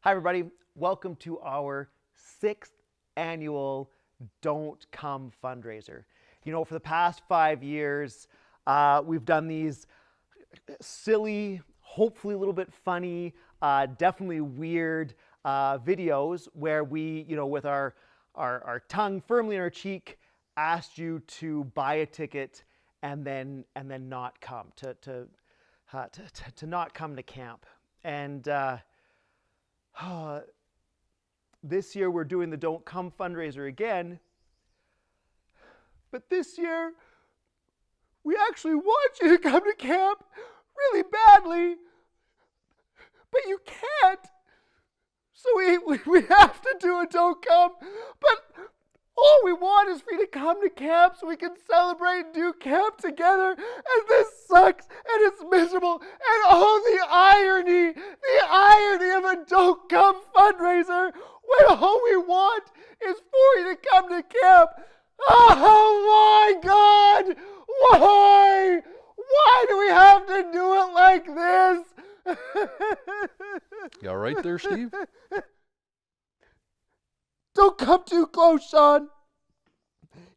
Hi, everybody. Welcome to our 6th annual Don't Come fundraiser. You know, for the past 5 years, we've done these silly, hopefully a little bit funny, definitely weird videos where we, with our tongue firmly in our cheek, asked you to buy a ticket and then not come to not come to camp. And this year we're doing the Don't Come fundraiser again, but this year we actually want you to come to camp really badly, but you can't. So we have to do a Don't Come, but all we want is for you to come to camp so we can celebrate and do camp together. And this sucks and it's miserable. And oh, the irony of a Don't Come fundraiser when all we want is for you to come to camp. Oh my God! Why? Why do we have to do it like this? You all right there, Steve? Don't come too close, Sean.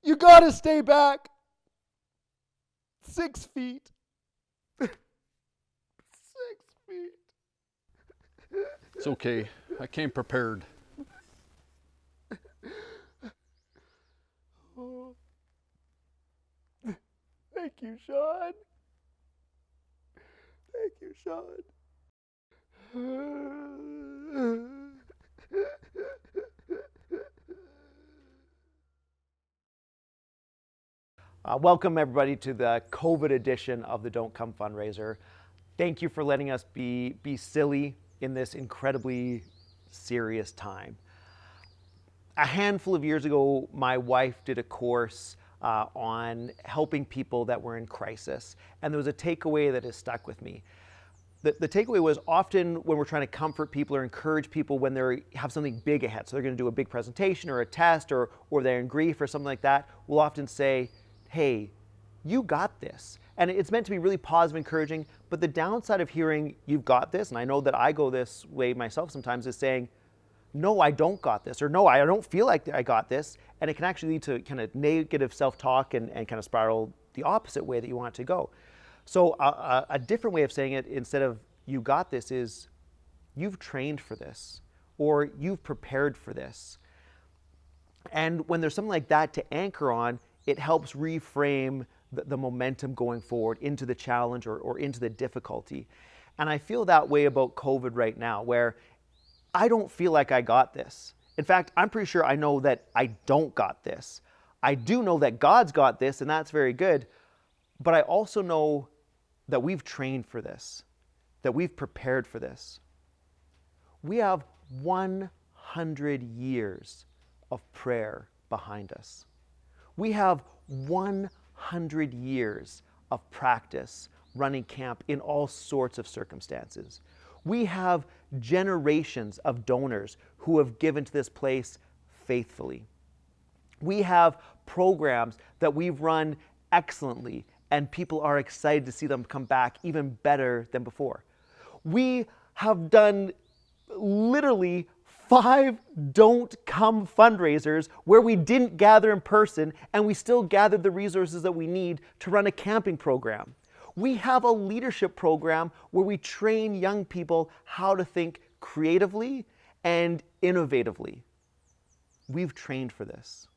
You gotta stay back. 6 feet. 6 feet. It's okay. I came prepared. Oh. Thank you, Sean. Thank you, Sean. Welcome everybody to the COVID edition of the Don't Come fundraiser. Thank you for letting us be silly in this incredibly serious time. A handful of years ago, my wife did a course on helping people that were in crisis, and there was a takeaway that has stuck with me. The takeaway was often when we're trying to comfort people or encourage people when they have something big ahead, so they're going to do a big presentation or a test or they're in grief or something like that, we'll often say, hey, you got this. And it's meant to be really positive, encouraging, but the downside of hearing you've got this, and I know that I go this way myself sometimes, is saying, no, I don't got this, or no, I don't feel like I got this, and it can actually lead to kind of negative self-talk and kind of spiral the opposite way that you want it to go. So a different way of saying it, instead of you got this, is you've trained for this, or you've prepared for this. And when there's something like that to anchor on, it helps reframe the momentum going forward into the challenge or into the difficulty. And I feel that way about COVID right now, where I don't feel like I got this. In fact, I'm pretty sure I know that I don't got this. I do know that God's got this, and that's very good. But I also know that we've trained for this, that we've prepared for this. We have 100 years of prayer behind us. We have 100 years of practice running camp in all sorts of circumstances. We have generations of donors who have given to this place faithfully. We have programs that we've run excellently, and people are excited to see them come back even better than before. We have done literally 5 Don't Come fundraisers where we didn't gather in person and we still gathered the resources that we need to run a camping program. We have a leadership program where we train young people how to think creatively and innovatively. We've trained for this.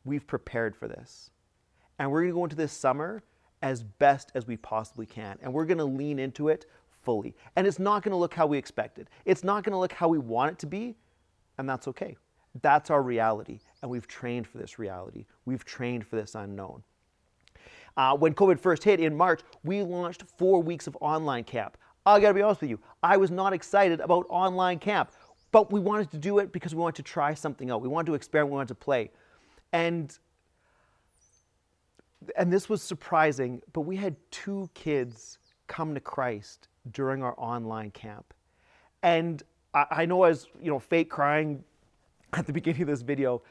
We've prepared for this. And we're going to go into this summer as best as we possibly can. And we're going to lean into it fully. And it's not going to look how we expected. It's not going to look how we want it to be. And that's okay. That's our reality. And we've trained for this reality. We've trained for this unknown. When COVID first hit in March, we launched 4 weeks of online camp. I gotta be honest with you, I was not excited about online camp, but we wanted to do it because we wanted to try something out. We wanted to experiment, we wanted to play. And this was surprising, but we had 2 kids come to Christ during our online camp. And I know I was, fake crying at the beginning of this video,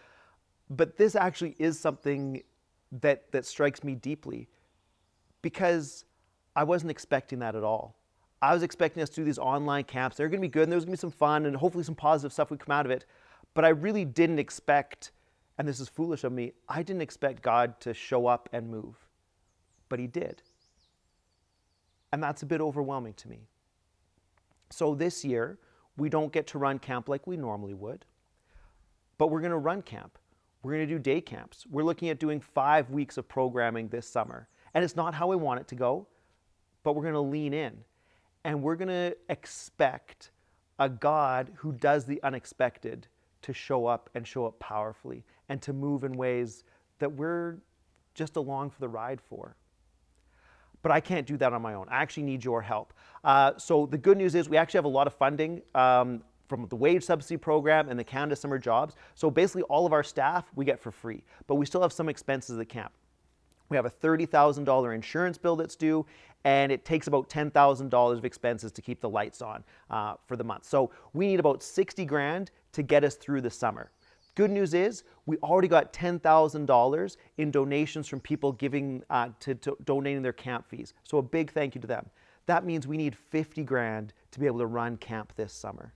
but this actually is something that strikes me deeply, because I wasn't expecting that at all. I was expecting us to do these online camps. They're going to be good, and there's going to be some fun, and hopefully some positive stuff would come out of it. But I really didn't expect, and this is foolish of me, I didn't expect God to show up and move. But he did. And that's a bit overwhelming to me. So this year, we don't get to run camp like we normally would, but we're going to run camp. We're going to do day camps. We're looking at doing 5 weeks of programming this summer. And it's not how we want it to go, but we're going to lean in. And we're going to expect a God who does the unexpected to show up and show up powerfully and to move in ways that we're just along for the ride for. But I can't do that on my own. I actually need your help. So the good news is we actually have a lot of funding from the wage subsidy program and the Canada Summer Jobs. So basically all of our staff we get for free, but we still have some expenses at the camp. We have a $30,000 insurance bill that's due, and it takes about $10,000 of expenses to keep the lights on for the month. So we need about 60 grand to get us through the summer. Good news is we already got $10,000 in donations from people giving to donating their camp fees. So a big thank you to them. That means we need 50 grand to be able to run camp this summer.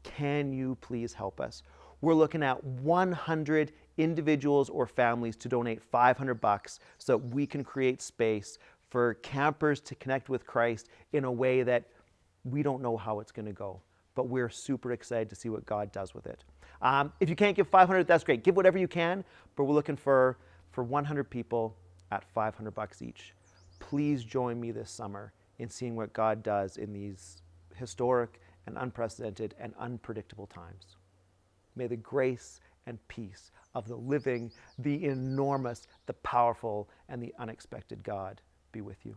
Can you please help us? We're looking at 100 individuals or families to donate $500 so that we can create space for campers to connect with Christ in a way that we don't know how it's going to go, but we're super excited to see what God does with it. If you can't give 500, that's great. Give whatever you can, but we're looking for 100 people at $500 each. Please join me this summer in seeing what God does in these historic and unprecedented and unpredictable times. May the grace and peace of the living, the enormous, the powerful, and the unexpected God be with you.